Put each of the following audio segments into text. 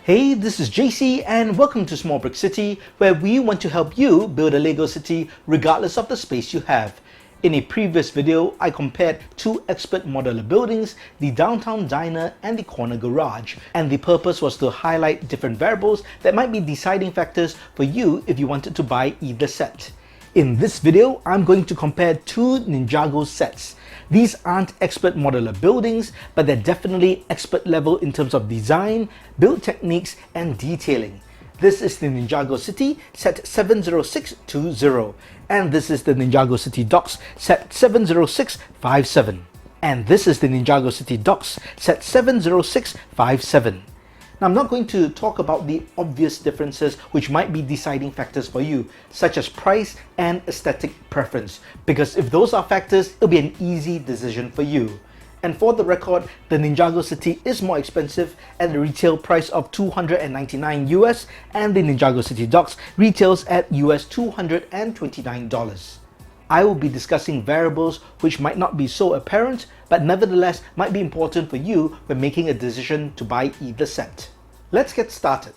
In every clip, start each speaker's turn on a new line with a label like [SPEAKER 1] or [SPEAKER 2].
[SPEAKER 1] Hey, this is JC and welcome to Small Brick City, where we want to help you build a Lego city regardless of the space you have. In a previous video, I compared two expert modular buildings, the downtown diner and the corner garage, and the purpose was to highlight different variables that might be deciding factors for you if you wanted to buy either set. In this video, I'm going to compare two Ninjago sets. These aren't expert modular buildings, but they're definitely expert level in terms of design, build techniques, and detailing. This is the Ninjago City set 70620, and this is the Ninjago City Docks set 70657. And this is the Ninjago City Docks set 70657. Now, I'm not going to talk about the obvious differences which might be deciding factors for you, such as price and aesthetic preference, because if those are factors, it'll be an easy decision for you. And for the record, the Ninjago City is more expensive at the retail price of $299 US, and the Ninjago City Docks retails at US $229. I will be discussing variables which might not be so apparent, but nevertheless might be important for you when making a decision to buy either set. Let's get started.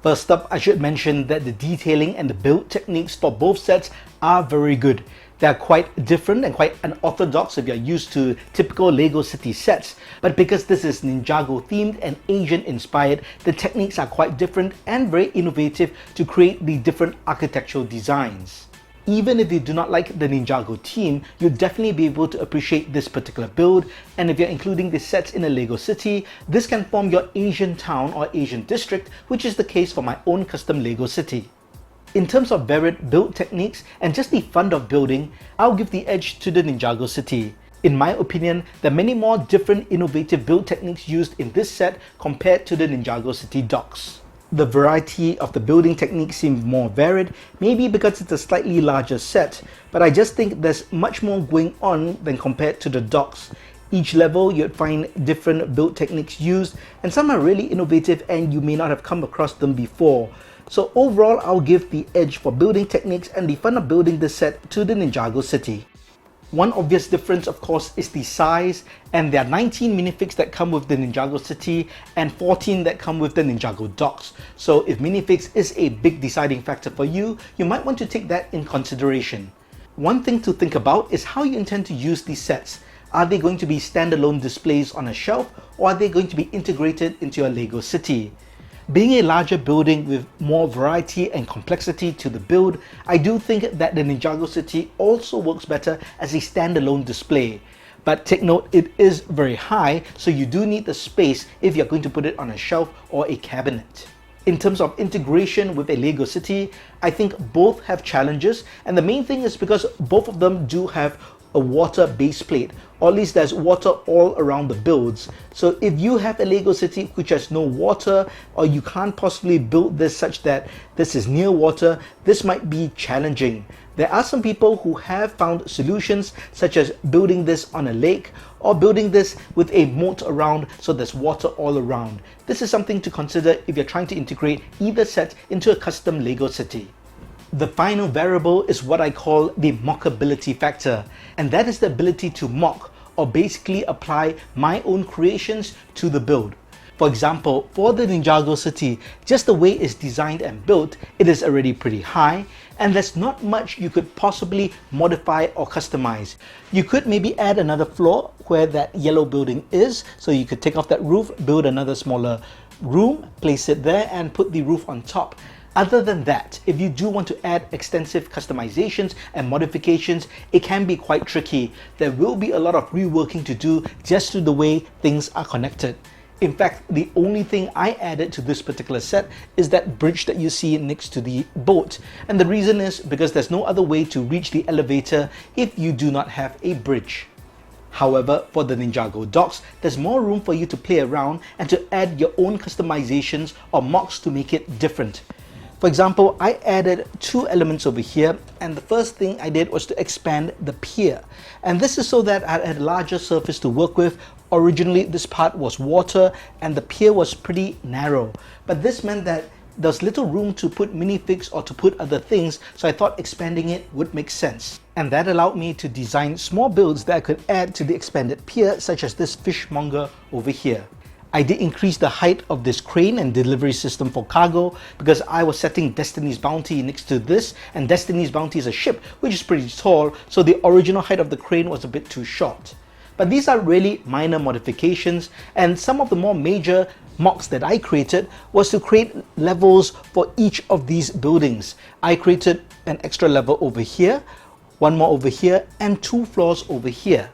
[SPEAKER 1] First up, I should mention that the detailing and the build techniques for both sets are very good. They are quite different and quite unorthodox if you're used to typical Lego City sets, but because this is Ninjago themed and Asian inspired, the techniques are quite different and very innovative to create the different architectural designs. Even if you do not like the Ninjago theme, you'll definitely be able to appreciate this particular build, and if you're including the sets in a Lego city, this can form your Asian town or Asian district, which is the case for my own custom Lego city. In terms of varied build techniques and just the fun of building, I'll give the edge to the Ninjago City. In my opinion, there are many more different innovative build techniques used in this set compared to the Ninjago City Docks. The variety of the building techniques seems more varied, maybe because it's a slightly larger set, but I just think there's much more going on than compared to the Docks. Each level you'd find different build techniques used, and some are really innovative and you may not have come across them before. So overall, I'll give the edge for building techniques and the fun of building this set to the Ninjago City. One obvious difference, of course, is the size, and there are 19 minifigs that come with the Ninjago City and 14 that come with the Ninjago Docks. So if minifigs is a big deciding factor for you, you might want to take that in consideration. One thing to think about is how you intend to use these sets. Are they going to be standalone displays on a shelf, or are they going to be integrated into your Lego city? Being a larger building with more variety and complexity to the build, I do think that the Ninjago City also works better as a standalone display. But take note, it is very high, so you do need the space if you're going to put it on a shelf or a cabinet. In terms of integration with a Lego city, I think both have challenges, and the main thing is because both of them do have a water base plate, or at least there's water all around the builds. So if you have a Lego city which has no water, or you can't possibly build this such that this is near water, this might be challenging. There are some people who have found solutions, such as building this on a lake or building this with a moat around so there's water all around. This is something to consider if you're trying to integrate either set into a custom Lego city. The final variable is what I call the mockability factor, and that is the ability to mock, or basically apply my own creations to the build. For example, for the Ninjago City, just the way it's designed and built, it is already pretty high, and there's not much you could possibly modify or customize. You could maybe add another floor where that yellow building is, so you could take off that roof, build another smaller room, place it there, and put the roof on top. Other than that, if you do want to add extensive customizations and modifications, it can be quite tricky. There will be a lot of reworking to do just to the way things are connected. In fact, the only thing I added to this particular set is that bridge that you see next to the boat. And the reason is because there's no other way to reach the elevator if you do not have a bridge. However, for the Ninjago Docks, there's more room for you to play around and to add your own customizations or mocks to make it different. For example, I added two elements over here, and the first thing I did was to expand the pier. And this is so that I had a larger surface to work with. Originally, this part was water and the pier was pretty narrow, but this meant that there's little room to put minifigs or to put other things, so I thought expanding it would make sense. And that allowed me to design small builds that I could add to the expanded pier, such as this fishmonger over here. I did increase the height of this crane and delivery system for cargo because I was setting Destiny's Bounty next to this, and Destiny's Bounty is a ship which is pretty tall, so the original height of the crane was a bit too short. But these are really minor modifications, and some of the more major MOCs that I created was to create levels for each of these buildings. I created an extra level over here, one more over here, and 2 floors over here.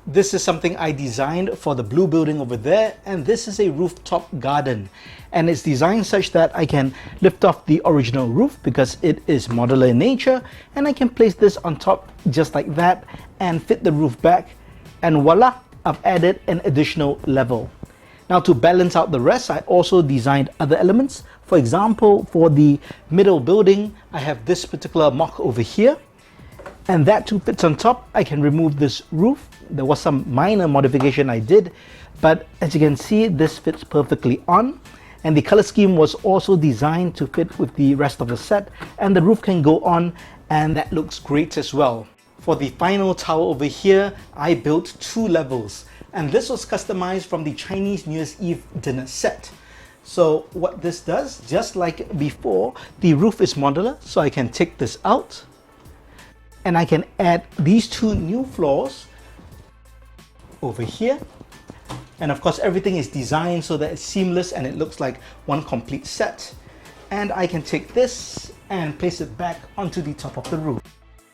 [SPEAKER 1] This is something I designed for the blue building over there, and this is a rooftop garden, and it's designed such that I can lift off the original roof because it is modular in nature, and I can place this on top just like that and fit the roof back, and voila, I've added an additional level. Now, to balance out the rest, I also designed other elements. For example, for the middle building, I have this particular MOC over here, and that too fits on top. I can remove this roof. There was some minor modification I did, but as you can see, this fits perfectly on, and the color scheme was also designed to fit with the rest of the set, and the roof can go on, and that looks great as well. For the final tower over here, I built 2 levels, and this was customized from the Chinese New Year's Eve dinner set. So what this does, just like before, the roof is modular, so I can take this out and I can add these 2 new floors over here, and of course everything is designed so that it's seamless and it looks like one complete set. And I can take this and place it back onto the top of the roof,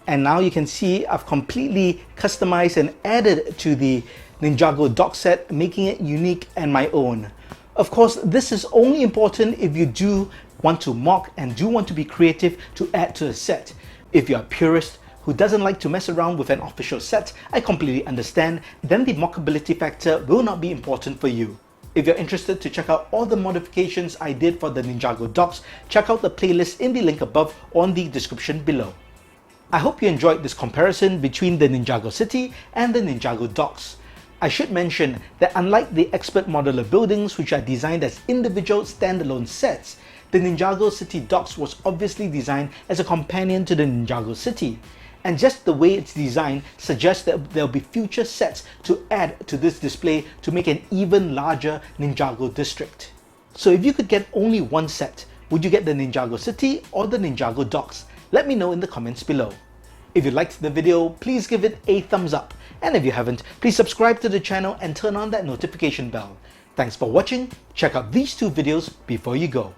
[SPEAKER 1] and now you can see I've completely customized and added to the Ninjago dock set, making it unique and my own. Of course, this is only important if you do want to MOC and do want to be creative to add to a set. If you're a purist who doesn't like to mess around with an official set, I completely understand, then the mockability factor will not be important for you. If you're interested to check out all the modifications I did for the Ninjago docks, check out the playlist in the link above or in the description below. I hope you enjoyed this comparison between the Ninjago City and the Ninjago docks. I should mention that unlike the expert modular buildings which are designed as individual standalone sets, the Ninjago City Docks was obviously designed as a companion to the Ninjago City. And just the way it's designed suggests that there will be future sets to add to this display to make an even larger Ninjago district. So if you could get only one set, would you get the Ninjago City or the Ninjago Docks? Let me know in the comments below. If you liked the video, please give it a thumbs up. And if you haven't, please subscribe to the channel and turn on that notification bell. Thanks for watching. Check out these 2 videos before you go.